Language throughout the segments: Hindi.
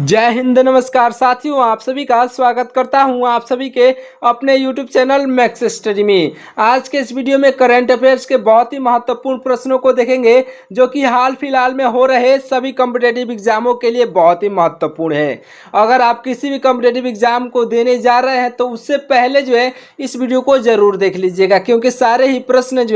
जय हिंद, नमस्कार साथियों। आप सभी का स्वागत करता हूं आप सभी के अपने YouTube चैनल मैक्स स्टडी में। आज के इस वीडियो में करंट अफेयर्स के बहुत ही महत्वपूर्ण प्रश्नों को देखेंगे जो कि हाल फिलहाल में हो रहे सभी कॉम्पिटेटिव एग्जामों के लिए बहुत ही महत्वपूर्ण है। अगर आप किसी भी कॉम्पिटेटिव एग्जाम को देने जा रहे हैं तो उससे पहले जो है इस वीडियो को जरूर देख लीजिएगा, क्योंकि सारे ही प्रश्न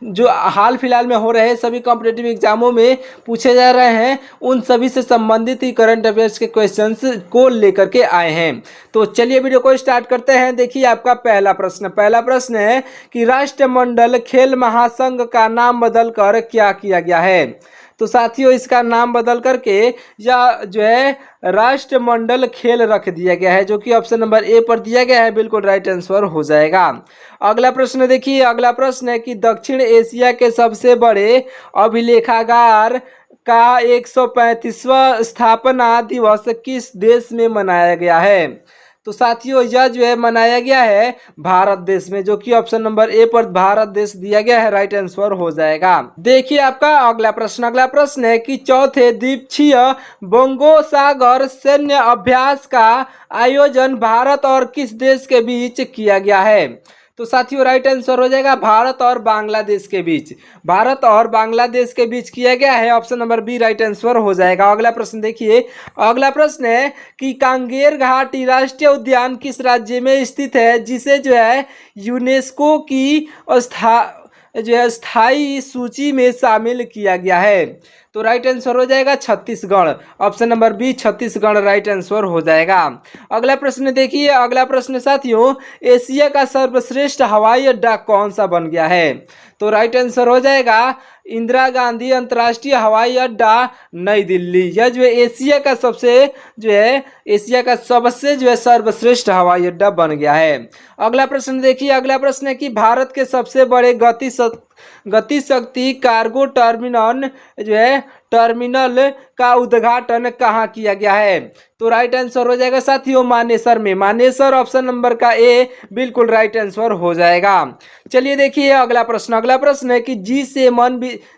जो हाल फिलहाल में हो रहे सभी कॉम्पिटेटिव एग्जामों में पूछे जा रहे हैं उन सभी से संबंधित ही करंट अफेयर्स के क्वेश्चंस को लेकर के आए हैं। तो चलिए वीडियो को स्टार्ट करते हैं। देखिए आपका पहला प्रश्न है कि राष्ट्रमंडल खेल महासंघ का नाम बदलकर क्या किया गया है। तो साथियों इसका नाम बदल करके या जो है राष्ट्रमंडल खेल रख दिया गया है, जो कि ऑप्शन नंबर ए पर दिया गया है। बिल्कुल राइट आंसर हो जाएगा। अगला प्रश्न देखिए, अगला प्रश्न है कि दक्षिण एशिया के सबसे बड़े अभिलेखागार का 135वां स्थापना दिवस किस देश में मनाया गया है। तो साथियों यह जो है मनाया गया है भारत देश में, जो कि ऑप्शन नंबर ए पर भारत देश दिया गया है। राइट आंसर हो जाएगा। देखिए आपका अगला प्रश्न है कि चौथे द्वीपक्षीय बंगो सागर सैन्य अभ्यास का आयोजन भारत और किस देश के बीच किया गया है। तो साथियों राइट आंसर हो जाएगा भारत और बांग्लादेश के बीच। भारत और बांग्लादेश के बीच किया गया है। Option number B right answer हो जाएगा। अगला प्रश्न देखिए, अगला प्रश्न है कि कांगेर घाटी राष्ट्रीय उद्यान किस राज्य में स्थित है, जिसे जो है यूनेस्को की स्थायी सूची में शामिल किया गया है। तो राइट आंसर हो जाएगा Chhattisgarh. Option number B Chhattisgarh right answer हो जाएगा। अगला प्रश्न देखिए, अगला प्रश्न साथियों, एशिया का सर्वश्रेष्ठ हवाई अड्डा कौन सा बन गया है। तो राइट आंसर हो जाएगा इंदिरा गांधी अंतर्राष्ट्रीय हवाई अड्डा नई दिल्ली। यह जो है एशिया का सबसे सर्वश्रेष्ठ हवाई अड्डा बन गया है। अगला प्रश्न देखिए, अगला प्रश्न है कि भारत के सबसे बड़े गति शक्ति कार्गो टर्मिनल का उद्घाटन कहाँ किया गया है। तो राइट आंसर हो जाएगा साथियों मानेसर में। मानेसर ऑप्शन नंबर का ए बिल्कुल राइट आंसर हो जाएगा। चलिए देखिए अगला प्रश्न है कि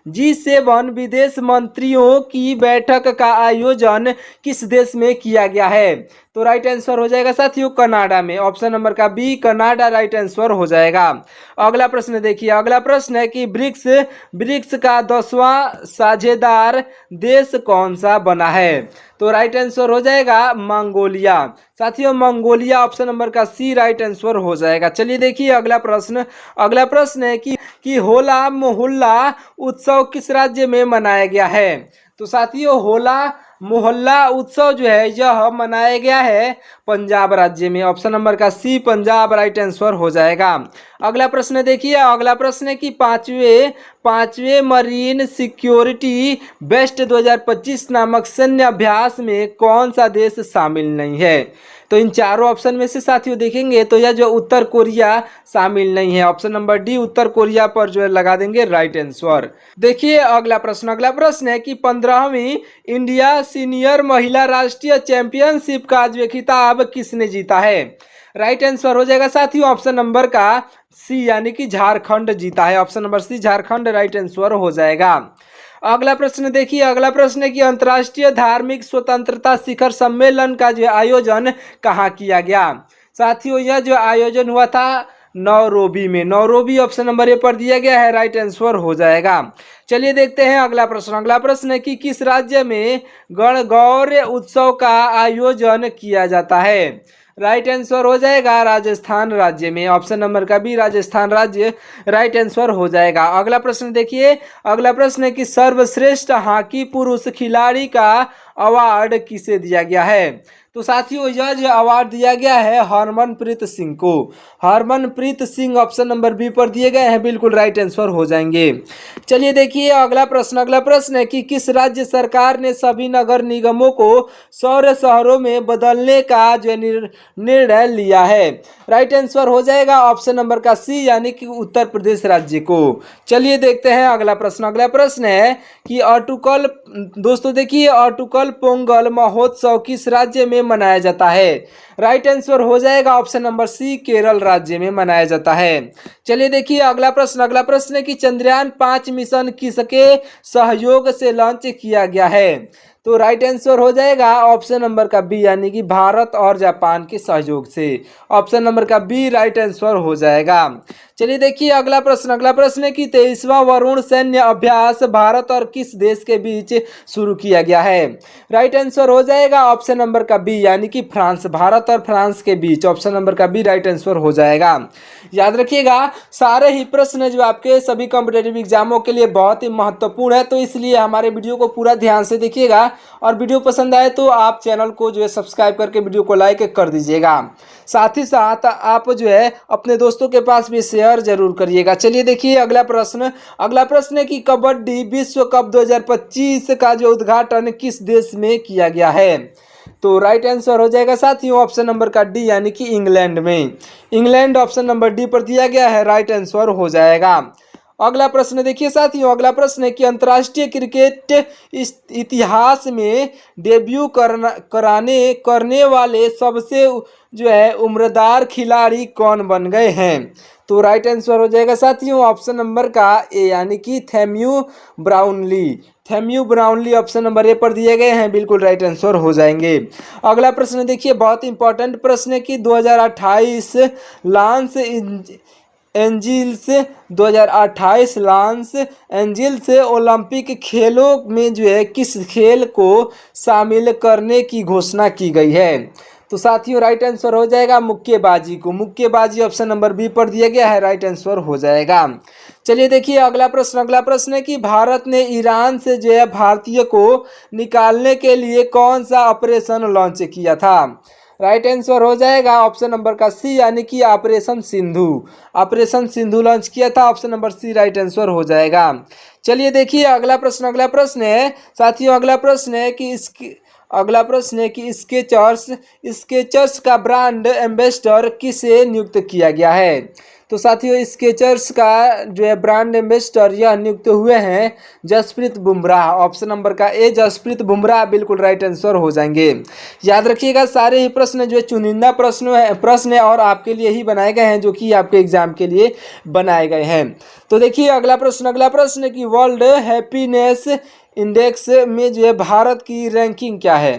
G7 विदेश मंत्रियों की बैठक का आयोजन किस देश में किया गया है। तो राइट आंसर हो जाएगा साथियों कनाडा में। ऑप्शन नंबर का बी कनाडा राइट आंसर हो जाएगा। अगला प्रश्न देखिए, अगला प्रश्न है कि ब्रिक्स का 10वां साझेदार देश कौन सा बना है। तो राइट आंसर हो जाएगा मंगोलिया। साथियों मंगोलिया ऑप्शन नंबर का सी राइट आंसर हो जाएगा। चलिए देखिए अगला प्रश्न है कि होला मोहल्ला उत्सव किस राज्य में मनाया गया है। तो साथियों होला मोहल्ला उत्सव जो है यह मनाया गया है पंजाब राज्य में। ऑप्शन नंबर का सी पंजाब राइट आंसर हो जाएगा। अगला प्रश्न देखिए, अगला प्रश्न है कि पांचवें मरीन सिक्योरिटी बेस्ट 2025 नामक सैन्य अभ्यास में कौन सा देश शामिल नहीं है। तो इन चारों ऑप्शन में से साथियों देखेंगे तो यह जो उत्तर कोरिया शामिल नहीं है। ऑप्शन नंबर डी उत्तर कोरिया पर जो है लगा देंगे राइट आंसर। देखिए अगला प्रश्न है कि 15वीं इंडिया सीनियर महिला राष्ट्रीय चैंपियनशिप का जो खिताब किसने जीता है। राइट आंसर हो जाएगा साथियों ऑप्शन नंबर का सी यानी कि झारखंड जीता है। Option number C Jharkhand right answer हो जाएगा। अगला प्रश्न देखिए, अगला प्रश्न है कि अंतर्राष्ट्रीय धार्मिक स्वतंत्रता शिखर सम्मेलन का जो आयोजन कहाँ किया गया। साथियों यह जो आयोजन हुआ था नौरोबी में। नौरोबी ऑप्शन नंबर ए पर दिया गया है राइट आंसर हो जाएगा। चलिए देखते हैं अगला प्रश्न है कि किस राज्य में गणगौर उत्सव का आयोजन किया जाता है। राइट आंसर हो जाएगा राजस्थान राज्य में। ऑप्शन नंबर का बी राजस्थान राज्य राइट आंसर हो जाएगा। अगला प्रश्न देखिए, अगला प्रश्न है कि सर्वश्रेष्ठ हॉकी पुरुष खिलाड़ी का अवार्ड किसे दिया गया है। तो साथियों यह जो अवार्ड दिया गया है हरमनप्रीत सिंह को। Harmanpreet Singh option number B पर दिए गए हैं बिल्कुल राइट आंसर हो जाएंगे। चलिए देखिए अगला प्रश्न है कि किस राज्य सरकार ने सभी नगर निगमों को सौर शहरों में बदलने का जो निर्णय लिया है। राइट आंसर हो जाएगा ऑप्शन नंबर का सी यानी कि उत्तर प्रदेश राज्य को। चलिए देखते हैं अगला प्रश्न है कि दोस्तों देखिए अटुकल पोंगल महोत्सव किस राज्य में मनाया जाता है। राइट आंसर हो जाएगा ऑप्शन नंबर सी केरल राज्य में मनाया जाता है। चलिए देखिए अगला प्रश्न है कि चंद्रयान 5 मिशन किसके सहयोग से लॉन्च किया गया है। तो राइट आंसर हो जाएगा ऑप्शन नंबर का बी, यानी कि भारत और जापान के सहयोग से। ऑप्शन नंबर का बी राइट आंसर हो जाएगा। चलिए देखिए अगला प्रश्न। अगला प्रश्न है कि 23वां वरुण सैन्य अभ्यास भारत और किस देश के बीच शुरू किया गया है। राइट आंसर हो जाएगा ऑप्शन नंबर का बी, यानी कि फ्रांस, भारत और फ्रांस के बीच। ऑप्शन नंबर का बी राइट आंसर हो जाएगा। याद रखिएगा सारे ही प्रश्न जो आपके सभी कॉम्पिटेटिव एग्जामों के लिए बहुत ही महत्वपूर्ण है, तो इसलिए हमारे वीडियो को पूरा ध्यान से देखिएगा और वीडियो पसंद आए तो आप चैनल को जो है सब्सक्राइब करके वीडियो को लाइक कर दीजिएगा। साथ ही साथ आप जो है अपने दोस्तों के पास भी शेयर जरूर करिएगा। चलिए देखिए अगला प्रश्न। अगला प्रश्न है कि कबड्डी विश्व कप 2025 का जो उद्घाटन किस देश में किया गया है। तो राइट आंसर हो जाएगा साथियों ऑप्शन नंबर का डी, यानी कि इंग्लैंड में। इंग्लैंड ऑप्शन नंबर डी पर दिया गया है, राइट आंसर हो जाएगा। अगला प्रश्न देखिए साथियों। अगला प्रश्न है कि अंतर्राष्ट्रीय क्रिकेट इतिहास में डेब्यू करने वाले सबसे जो है उम्रदार खिलाड़ी कौन बन गए हैं। तो राइट आंसर हो जाएगा साथियों ऑप्शन नंबर का ए, यानी कि थैम्यू ब्राउनली। थैम्यू ब्राउनली ऑप्शन नंबर ए पर दिए गए हैं, बिल्कुल राइट आंसर हो जाएंगे। अगला प्रश्न देखिए बहुत इंपॉर्टेंट प्रश्न है कि 2028 Los Angeles 2028 Los Angeles Olympic खेलों में जो है किस खेल को शामिल करने की घोषणा की गई है। तो साथियों राइट आंसर हो जाएगा मुक्केबाजी को। मुक्केबाजी ऑप्शन नंबर बी पर दिया गया है, राइट आंसर हो जाएगा। चलिए देखिए अगला प्रश्न। अगला प्रश्न है कि भारत ने ईरान से जो है भारतीय को निकालने के लिए कौन सा ऑपरेशन लॉन्च किया था। राइट आंसर हो जाएगा ऑप्शन नंबर का सी, यानी कि operation Sindhu. Operation Sindhu launch किया था, option number C right answer हो जाएगा। चलिए देखिए अगला प्रश्न। अगला प्रश्न है साथियों अगला प्रश्न है कि स्केचर्स का ब्रांड एम्बेसडर किसे नियुक्त किया गया है। तो साथियों स्केचर्स का जो है ब्रांड एम्बेसडर यह नियुक्त हुए हैं जसप्रीत बुमराह। ऑप्शन नंबर का ए जसप्रीत बुमराह, बिल्कुल राइट आंसर हो जाएंगे। याद रखिएगा सारे ही प्रश्न जो है चुनिंदा प्रश्न है और आपके लिए ही बनाए गए हैं, जो कि आपके एग्जाम के लिए बनाए गए हैं। तो देखिए अगला प्रश्न। अगला प्रश्न कि वर्ल्ड हैप्पीनेस इंडेक्स में जो है भारत की रैंकिंग क्या है।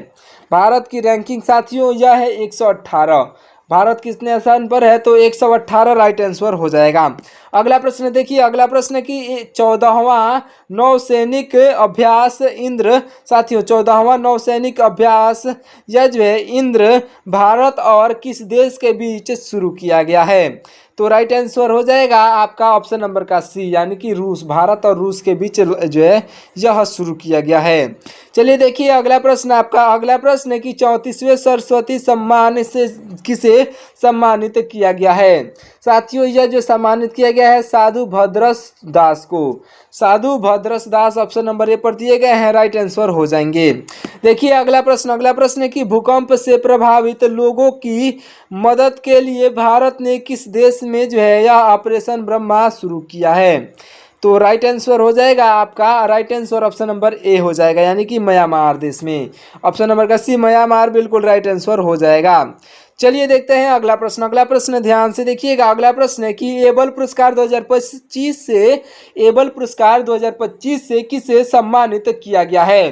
भारत की रैंकिंग साथियों यह है 118। भारत कितने स्थान पर है, तो 118 राइट आंसर हो जाएगा। अगला प्रश्न देखिए। अगला प्रश्न कि 14वां नौसैनिक अभ्यास इंद्र साथियों 14वां नौसैनिक अभ्यास यह जो है इंद्र भारत और किस देश के बीच शुरू किया गया है। तो राइट आंसर हो जाएगा आपका ऑप्शन नंबर का सी, यानी कि रूस। भारत और रूस के बीच जो है यह शुरू किया गया है। चलिए देखिए अगला प्रश्न आपका। अगला प्रश्न है कि 34वें सरस्वती सम्मान से किसे सम्मानित किया गया है। साथियों यह जो सम्मानित किया गया है साधु भद्रस दास को। साधु भद्रस दास ऑप्शन नंबर ए पर दिए गए हैं, राइट आंसर हो जाएंगे। देखिए अगला प्रश्न। अगला प्रश्न है कि भूकंप से प्रभावित लोगों की मदद के लिए भारत ने किस देश में जो है यह ऑपरेशन ब्रह्मा शुरू किया है। तो राइट आंसर हो जाएगा आपका राइट आंसर ऑप्शन नंबर ए हो जाएगा, यानी कि म्यांमार देश में। ऑप्शन नंबर का सी म्यांमार, बिल्कुल राइट आंसर हो जाएगा। चलिए देखते हैं अगला प्रश्न। अगला प्रश्न ध्यान से देखिएगा। अगला प्रश्न है कि एबल पुरस्कार 2025 से किसे सम्मानित किया गया है।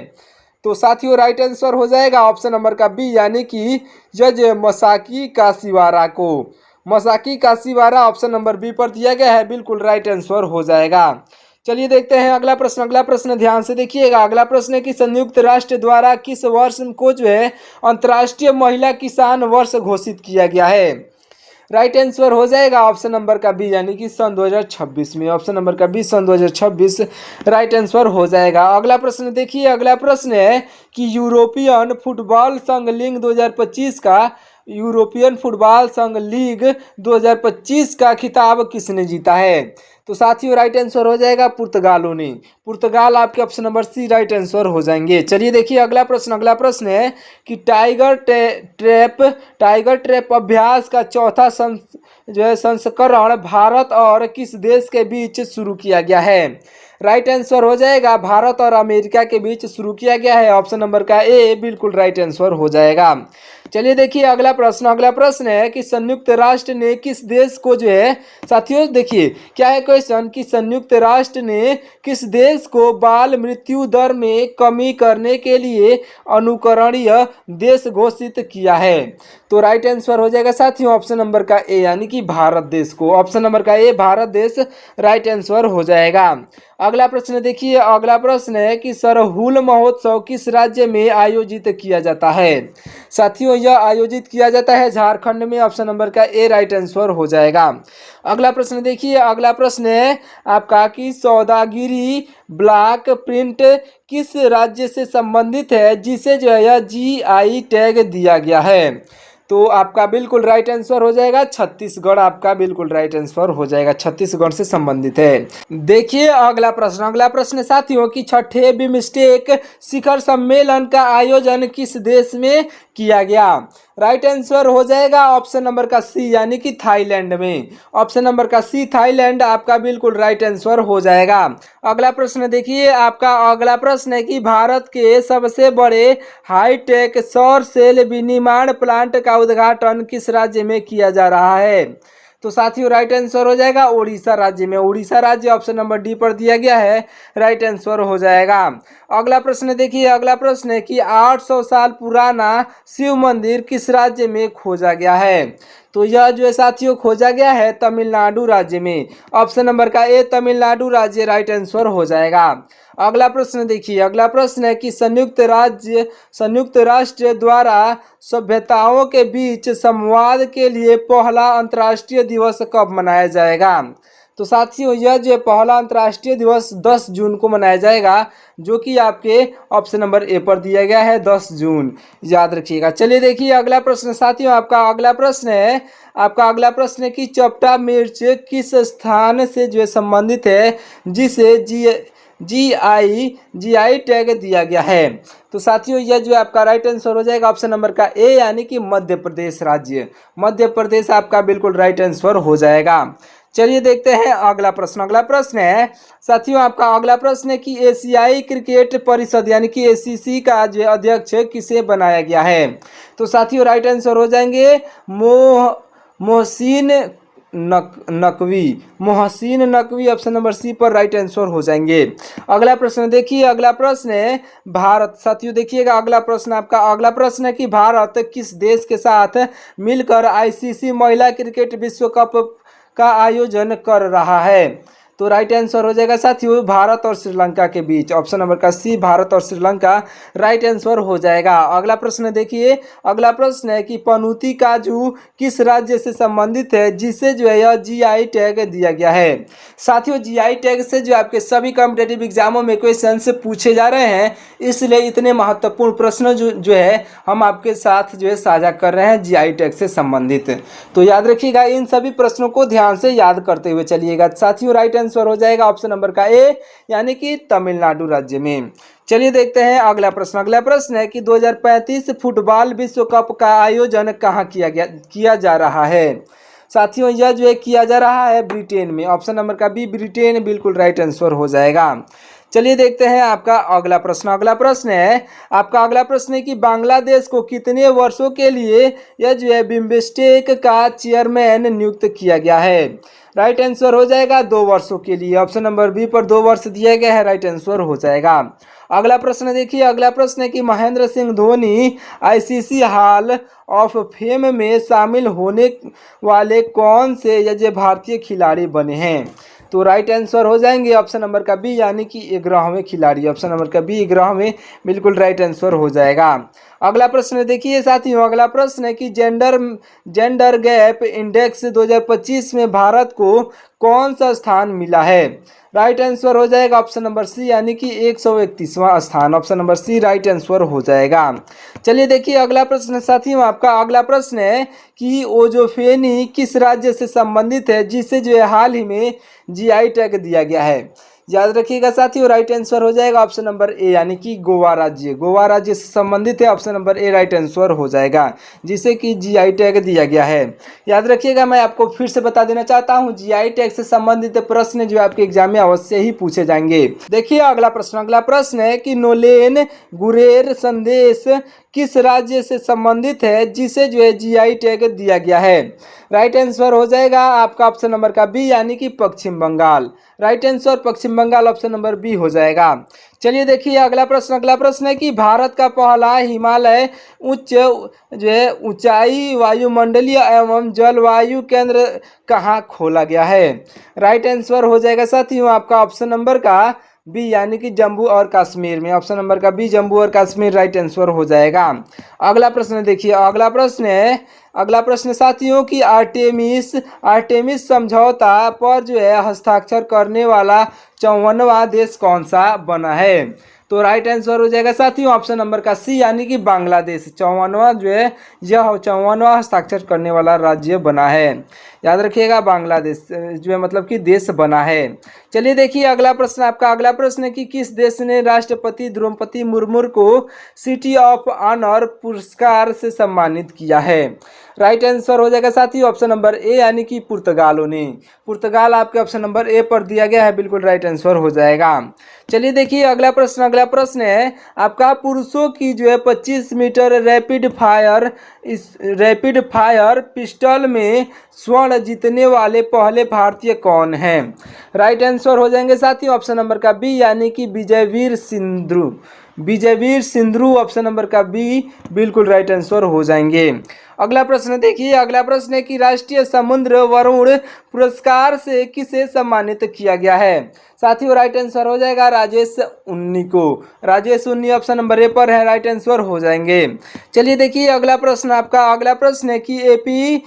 तो साथियों राइट आंसर हो जाएगा ऑप्शन नंबर का बी, यानी कि जज मसाकी काशीवारा को। Masaki Kashiwara option number B पर दिया गया है, बिल्कुल राइट आंसर हो जाएगा। चलिए देखते हैं अगला प्रश्न। अगला प्रश्न ध्यान से देखिएगा। अगला प्रश्न है कि संयुक्त राष्ट्र द्वारा किस वर्ष को जो है अंतर्राष्ट्रीय महिला किसान वर्ष घोषित किया गया है। राइट आंसर हो जाएगा ऑप्शन नंबर का बी, यानी कि सन 2026 में। ऑप्शन नंबर का बी सन 2026 राइट आंसर हो जाएगा। अगला प्रश्न देखिए। अगला प्रश्न है कि यूरोपियन फुटबॉल संघ लीग 2025 का यूरोपियन फुटबॉल संघ लीग 2025 का खिताब किसने जीता है। तो साथियों राइट आंसर हो जाएगा पुर्तगालों ने। पुर्तगाल आपके option number C right answer हो जाएंगे। चलिए देखिए अगला प्रश्न। अगला प्रश्न है कि टाइगर ट्रैप अभ्यास का चौथा संस्करण भारत और किस देश के बीच शुरू किया गया है। राइट आंसर हो जाएगा भारत और अमेरिका के बीच शुरू किया गया है। ऑप्शन नंबर का ए बिल्कुल राइट आंसर हो जाएगा। चलिए देखिए अगला प्रश्न है कि संयुक्त राष्ट्र ने किस देश को जो है, साथियों देखिए क्या है क्वेश्चन कि संयुक्त राष्ट्र ने किस देश को बाल मृत्यु दर में कमी करने के लिए अनुकरणीय देश घोषित किया है। तो राइट आंसर हो जाएगा साथियों ऑप्शन नंबर का ए यानी कि भारत देश को। ऑप्शन नंबर का ए भारत देश राइट आंसर हो जाएगा। अगला प्रश्न देखिए, अगला प्रश्न है कि सरहुल महोत्सव किस राज्य में आयोजित किया जाता है। साथियों यह आयोजित किया जाता है झारखंड में। ऑप्शन नंबर का ए राइट आंसर हो जाएगा। अगला प्रश्न देखिए, अगला प्रश्न है आपका कि सौदागिरी ब्लॉक प्रिंट किस राज्य से संबंधित है जिसे जो है जीआई टैग दिया गया है। तो आपका बिल्कुल राइट आंसर हो जाएगा छत्तीसगढ़। आपका बिल्कुल राइट आंसर हो जाएगा, छत्तीसगढ़ से संबंधित है। देखिए अगला प्रश्न साथियों कि छठे बिमस्टेक शिखर सम्मेलन का आयोजन किस देश में किया गया। राइट आंसर हो जाएगा ऑप्शन नंबर का सी यानी कि थाईलैंड में। ऑप्शन नंबर का सी थाईलैंड आपका बिल्कुल राइट आंसर हो जाएगा। अगला प्रश्न देखिए, आपका अगला प्रश्न है कि भारत के सबसे बड़े हाईटेक सौर सेल विनिर्माण प्लांट का उद्घाटन किस राज्य में किया जा रहा है। तो साथियों राइट आंसर हो जाएगा उड़ीसा राज्य में। उड़ीसा राज्य ऑप्शन नंबर डी पर दिया गया है, राइट आंसर हो जाएगा। अगला प्रश्न देखिए, अगला प्रश्न है कि 800 साल पुराना शिव मंदिर किस राज्य में खोजा गया है। तो यह जो है साथियों खोजा गया है तमिलनाडु राज्य में। ऑप्शन नंबर का ए तमिलनाडु राज्य राइट आंसर हो जाएगा। अगला प्रश्न देखिए, अगला प्रश्न है कि संयुक्त राष्ट्र द्वारा सभ्यताओं के बीच संवाद के लिए पहला अंतर्राष्ट्रीय दिवस कब मनाया जाएगा। तो साथियों यह जो पहला अंतर्राष्ट्रीय दिवस 10 जून को मनाया जाएगा, जो कि आपके ऑप्शन नंबर ए पर दिया गया है 10 जून, याद रखिएगा। चलिए देखिए अगला प्रश्न साथियों, आपका अगला प्रश्न है कि चपटा मिर्च किस स्थान से जो है संबंधित है जिसे जीआई टैग दिया गया है। तो साथियों यह जो आपका राइट आंसर हो जाएगा ऑप्शन नंबर का ए यानी कि मध्य प्रदेश राज्य। मध्य प्रदेश आपका बिल्कुल राइट आंसर हो जाएगा। चलिए देखते हैं अगला प्रश्न है साथियों, आपका अगला प्रश्न है कि एशियाई क्रिकेट परिषद यानी कि एसीसी का जो अध्यक्ष किसे बनाया गया है। तो साथियों राइट आंसर हो जाएंगे Mohsin Naqvi. Option number C पर राइट आंसर हो जाएंगे। अगला प्रश्न देखिए, अगला प्रश्न है भारत। साथियों देखिएगा अगला प्रश्न है कि भारत किस देश के साथ मिलकर आईसीसी महिला क्रिकेट विश्व कप का आयोजन कर रहा है। तो राइट आंसर हो जाएगा साथियों भारत और श्रीलंका के बीच। ऑप्शन नंबर का सी भारत और श्रीलंका राइट आंसर हो जाएगा। अगला प्रश्न देखिए, अगला प्रश्न है कि पनूती काजू किस राज्य से संबंधित है जिसे जो है यह जीआई टैग दिया गया है। साथियों जीआई टैग से जो आपके सभी कॉम्पिटेटिव एग्जामों में क्वेश्चन पूछे जा रहे हैं, इसलिए इतने महत्वपूर्ण प्रश्न जो है हम आपके साथ जो है साझा कर रहे हैं जीआई टैग से संबंधित। तो याद रखिएगा इन सभी प्रश्नों को ध्यान से याद करते हुए चलिएगा। साथियों राइट आंसर हो जाएगा ऑप्शन नंबर का ए यानी कि तमिलनाडु राज्य में। चलिए देखते हैं अगला प्रश्न है कि 2035 फुटबॉल विश्व कप का आयोजन कहाँ किया जा रहा है। साथियों यह जो है किया जा रहा है ब्रिटेन में। ऑप्शन नंबर का बी ब्रिटेन बिल्कुल राइट आंसर हो जाएगा। चलिए देखते हैं आपका अगला प्रश्न है कि बांग्लादेश को कितने वर्षों के लिए यह जो है बिम्स्टेक का चेयरमैन नियुक्त किया गया है। राइट आंसर हो जाएगा 2 वर्षों के लिए। ऑप्शन नंबर बी पर 2 वर्ष दिया गया है, राइट आंसर हो जाएगा। अगला प्रश्न देखिए, अगला प्रश्न है कि Mahendra Singh Dhoni ICC hall of fame में शामिल होने वाले कौन से यह भारतीय खिलाड़ी बने हैं। तो राइट आंसर हो जाएंगे ऑप्शन नंबर का बी यानी कि 11वें खिलाड़ी। ऑप्शन नंबर का बी 11वें बिल्कुल राइट आंसर हो जाएगा। अगला प्रश्न देखिए साथियों, अगला प्रश्न है कि जेंडर गैप इंडेक्स 2025 में भारत को कौन सा स्थान मिला है। राइट आंसर हो जाएगा ऑप्शन नंबर सी यानी कि 131वां स्थान। Option number C right answer हो जाएगा। चलिए देखिए अगला प्रश्न साथियों, आपका अगला प्रश्न है कि ओजोफेनी किस राज्य से संबंधित है जिसे जो है हाल ही में जीआई टैग दिया गया है। याद रखिएगा साथियों, राइट आंसर हो जाएगा ऑप्शन नंबर ए यानी कि गोवा राज्य। गोवा राज्य से संबंधित है, ऑप्शन नंबर ए राइट आंसर हो जाएगा, जिसे कि जीआई टैग दिया गया है। याद रखिएगा, मैं आपको फिर से बता देना चाहता हूं, जीआई टैग से संबंधित प्रश्न जो आपके एग्जाम में अवश्य ही पूछे जाएंगे। देखिए अगला प्रश्न है कि नोलेन गुरेर संदेश किस राज्य से संबंधित है जिसे जो है जीआई टैग दिया गया है। राइट आंसर हो जाएगा आपका ऑप्शन नंबर का बी यानी कि पश्चिम बंगाल। राइट आंसर पश्चिम बंगाल, ऑप्शन नंबर बी हो जाएगा। चलिए देखिए अगला प्रश्न है कि भारत का पहला हिमालय उच्च जो है ऊंचाई वायुमंडलीय एवं जलवायु केंद्र कहाँ खोला गया है। राइट आंसर हो जाएगा साथियों आपका ऑप्शन नंबर का बी यानी कि जम्मू और कश्मीर में। ऑप्शन नंबर का बी जम्मू और कश्मीर राइट आंसर हो जाएगा। अगला प्रश्न देखिए, अगला प्रश्न साथियों की आर्टेमिस समझौता पर जो है हस्ताक्षर करने वाला 54वां देश कौन सा बना है। तो राइट आंसर हो जाएगा साथियों ऑप्शन नंबर का सी यानी कि बांग्लादेश। 54वां जो है यह 54वां हस्ताक्षर करने वाला राज्य बना है। याद रखिएगा बांग्लादेश जो है मतलब कि देश बना है। चलिए देखिए अगला प्रश्न है कि किस देश ने राष्ट्रपति द्रौपदी मुर्मू को सिटी ऑफ ऑनर पुरस्कार से सम्मानित किया है। राइट आंसर हो जाएगा साथियों ऑप्शन नंबर ए यानी कि पुर्तगालों ने। पुर्तगाल आपके ऑप्शन नंबर ए पर दिया गया है, बिल्कुल राइट आंसर हो जाएगा। चलिए देखिए अगला प्रश्न है आपका पुरुषों की जो है 25 मीटर रैपिड फायर पिस्टल में स्वर्ण जीतने वाले पहले भारतीय कौन हैं। राइट आंसर हो जाएंगे साथियों ऑप्शन नंबर का बी यानी कि विजयवीर सिंधु ऑप्शन नंबर का बी बिल्कुल राइट आंसर हो जाएंगे। अगला प्रश्न देखिए, अगला प्रश्न है कि राष्ट्रीय समुद्र वरुण पुरस्कार से किसे सम्मानित किया गया है। साथियों राइट आंसर हो जाएगा राजेश उन्नी को। राजेश उन्नी ऑप्शन नंबर ए पर है, राइट आंसर हो जाएंगे। चलिए देखिए अगला प्रश्न है कि एपी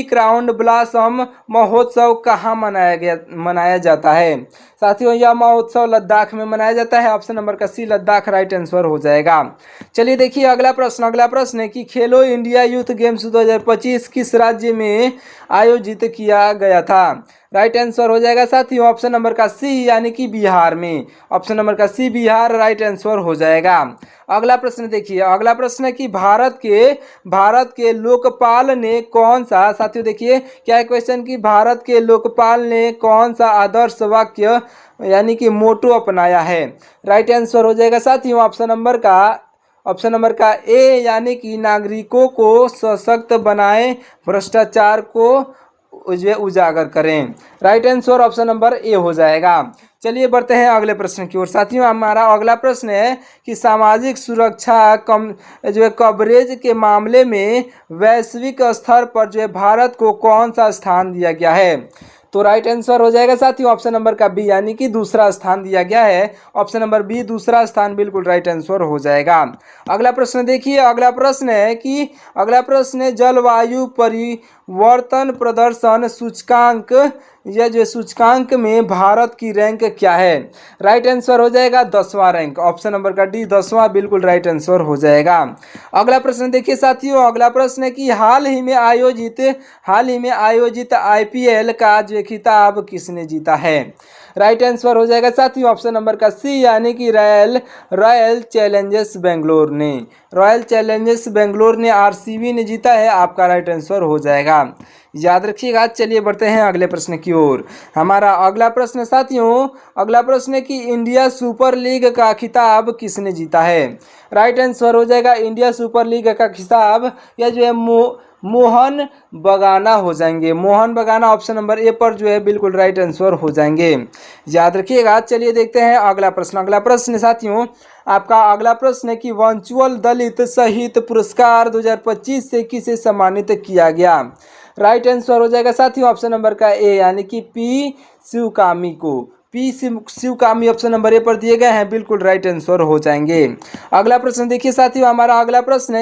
क्राउंड ब्लॉसम महोत्सव कहाँ मनाया जाता है। साथियों यह महोत्सव लद्दाख में मनाया जाता है, ऑप्शन नंबर का सी लद्दाख राइट आंसर हो जाएगा। चलिए देखिए अगला प्रश्न है कि खेलो इंडिया यूथ गेम्स 2025 किस राज्य में आयोजित किया गया था। राइट आंसर हो जाएगा साथियों ऑप्शन नंबर का सी यानी कि बिहार में। ऑप्शन नंबर का सी बिहार राइट आंसर हो जाएगा। अगला प्रश्न देखिए, अगला प्रश्न है कि भारत के लोकपाल ने कौन सा, साथियों देखिए क्या है क्वेश्चन कि भारत के लोकपाल ने कौन सा आदर्श वाक्य यानी कि मोटो अपनाया है। राइट आंसर हो जाएगा साथियों ऑप्शन नंबर का ए यानी कि नागरिकों को सशक्त बनाएं, भ्रष्टाचार को उजागर करें। राइट आंसर ऑप्शन नंबर ए हो जाएगा। चलिए बढ़ते हैं अगले प्रश्न की ओर। साथियों हमारा अगला प्रश्न है कि सामाजिक सुरक्षा कवरेज के मामले में वैश्विक स्तर पर जो है भारत को कौन सा स्थान दिया गया है। तो राइट आंसर हो जाएगा साथियों ऑप्शन नंबर का बी यानी कि दूसरा स्थान दिया गया है। ऑप्शन नंबर बी दूसरा स्थान बिल्कुल राइट आंसर हो जाएगा। अगला प्रश्न देखिए, अगला प्रश्न है जलवायु परिवर्तन प्रदर्शन सूचकांक यह जो सूचकांक में भारत की रैंक क्या है। राइट आंसर हो जाएगा 10वां रैंक। ऑप्शन नंबर का डी 10वां बिल्कुल राइट आंसर हो जाएगा। अगला प्रश्न देखिए साथियों, अगला प्रश्न है कि हाल ही में आयोजित आईपीएल का जो खिताब किसने जीता है। राइट आंसर हो जाएगा साथियों ऑप्शन नंबर का सी यानी कि रॉयल चैलेंजर्स बेंगलोर ने आरसीबी ने जीता है, आपका राइट आंसर हो जाएगा। याद रखिएगा। चलिए बढ़ते हैं अगले प्रश्न की ओर। हमारा अगला प्रश्न साथियों, अगला प्रश्न है कि इंडिया सुपर लीग का खिताब किसने जीता है। राइट आंसर हो जाएगा इंडिया सुपर लीग का खिताब यह जो है मोहन बगाना हो जाएंगे। मोहन बगाना ऑप्शन नंबर ए पर जो है बिल्कुल राइट आंसर हो जाएंगे। याद रखिएगा। चलिए देखते हैं अगला प्रश्न साथियों, आपका अगला प्रश्न है कि वर्चुअल दलित शहीद पुरस्कार 2025 से किसे सम्मानित किया गया। राइट आंसर हो जाएगा साथियों ऑप्शन नंबर का ए यानी कि पी शिवकामी को। P Sivakami option number A पर दिए गए हैं, बिल्कुल राइट आंसर हो जाएंगे। अगला प्रश्न देखिए साथियों, हमारा अगला प्रश्न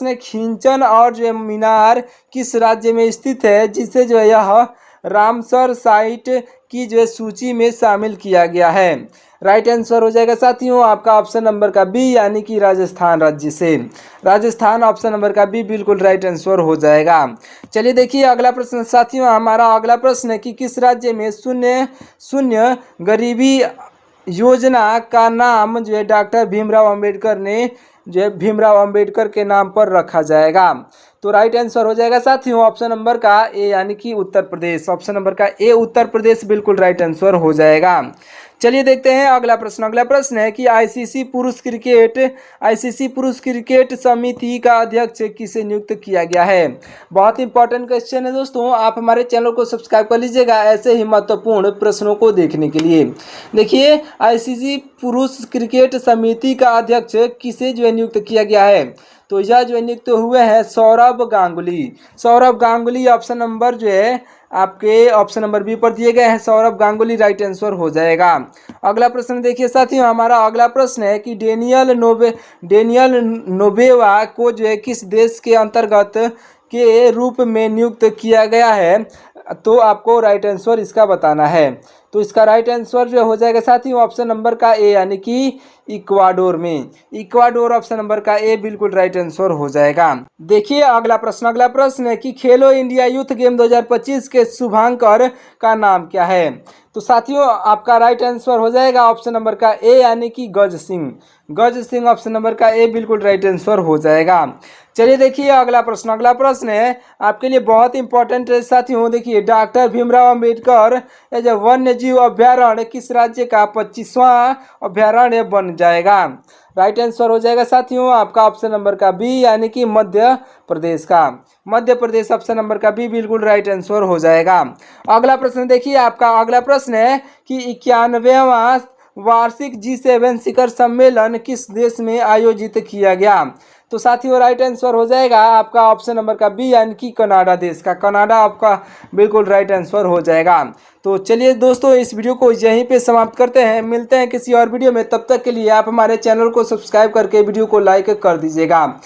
है खिंचन और जो मीनार किस राज्य में स्थित है जिसे जो है यह रामसर साइट की जो है सूची में शामिल किया गया है। राइट आंसर हो जाएगा साथियों आपका ऑप्शन नंबर का बी यानी कि राजस्थान राज्य से। राजस्थान ऑप्शन नंबर का बी बिल्कुल राइट आंसर हो जाएगा। चलिए देखिए अगला प्रश्न साथियों, हमारा अगला प्रश्न है कि किस राज्य में शून्य शून्य गरीबी योजना का नाम जो है डॉक्टर भीमराव अंबेडकर ने जो है भीमराव अंबेडकर के नाम पर रखा जाएगा। तो राइट आंसर हो जाएगा साथियों ऑप्शन नंबर का ए यानी कि उत्तर प्रदेश। ऑप्शन नंबर का ए उत्तर प्रदेश बिल्कुल राइट आंसर हो जाएगा। चलिए देखते हैं अगला प्रश्न। अगला प्रश्न है कि आईसीसी पुरुष क्रिकेट समिति का अध्यक्ष किसे नियुक्त किया गया है। बहुत इंपॉर्टेंट क्वेश्चन है दोस्तों, आप हमारे चैनल को सब्सक्राइब कर लीजिएगा ऐसे ही महत्वपूर्ण प्रश्नों को देखने के लिए। देखिए आईसीसी पुरुष क्रिकेट समिति का अध्यक्ष किसे जो है नियुक्त किया गया है, तो यह जो नियुक्त हुए हैं सौरभ गांगुली। सौरभ गांगुली ऑप्शन नंबर जो है आपके ऑप्शन नंबर बी पर दिए गए हैं, सौरभ गांगुली राइट आंसर हो जाएगा। अगला प्रश्न देखिए साथियों, हमारा अगला प्रश्न है कि डेनियल नोबोवा को जो है किस देश के अंतर्गत के रूप में नियुक्त किया गया है, तो आपको राइट आंसर इसका बताना है। तो इसका राइट आंसर जो हो जाएगा साथियों ऑप्शन नंबर का ए यानी कि इक्वाडोर में। इक्वाडोर ऑप्शन नंबर का ए बिल्कुल राइट आंसर हो जाएगा। देखिए अगला प्रश्न है कि खेलो इंडिया यूथ गेम 2025 के शुभांकर का नाम क्या है। तो साथियों आपका राइट आंसर हो जाएगा ऑप्शन नंबर का ए यानी कि गज सिंह। गज सिंह ऑप्शन नंबर का ए बिल्कुल राइट आंसर हो जाएगा। चलिए देखिए अगला प्रश्न है आपके लिए बहुत इंपॉर्टेंट है साथियों। देखिए डॉक्टर भीमराव अंबेडकर एज वन्य जीव अभ्यारण्य किस राज्य का 25वां अभ्यारण्य बन जाएगा। राइट आंसर हो जाएगा साथियों आपका ऑप्शन नंबर का बी यानी कि मध्य प्रदेश का। मध्य प्रदेश ऑप्शन नंबर का बी बिल्कुल राइट आंसर हो जाएगा। अगला प्रश्न देखिए आपका अगला प्रश्न है कि 91वां वार्षिक G7 शिखर सम्मेलन किस देश में आयोजित किया गया। तो साथियों राइट आंसर हो जाएगा आपका ऑप्शन नंबर का बी यानी कि कनाडा देश का। कनाडा आपका बिल्कुल राइट आंसर हो जाएगा। तो चलिए दोस्तों इस वीडियो को यहीं पे समाप्त करते हैं, मिलते हैं किसी और वीडियो में। तब तक के लिए आप हमारे चैनल को सब्सक्राइब करके वीडियो को लाइक कर दीजिएगा।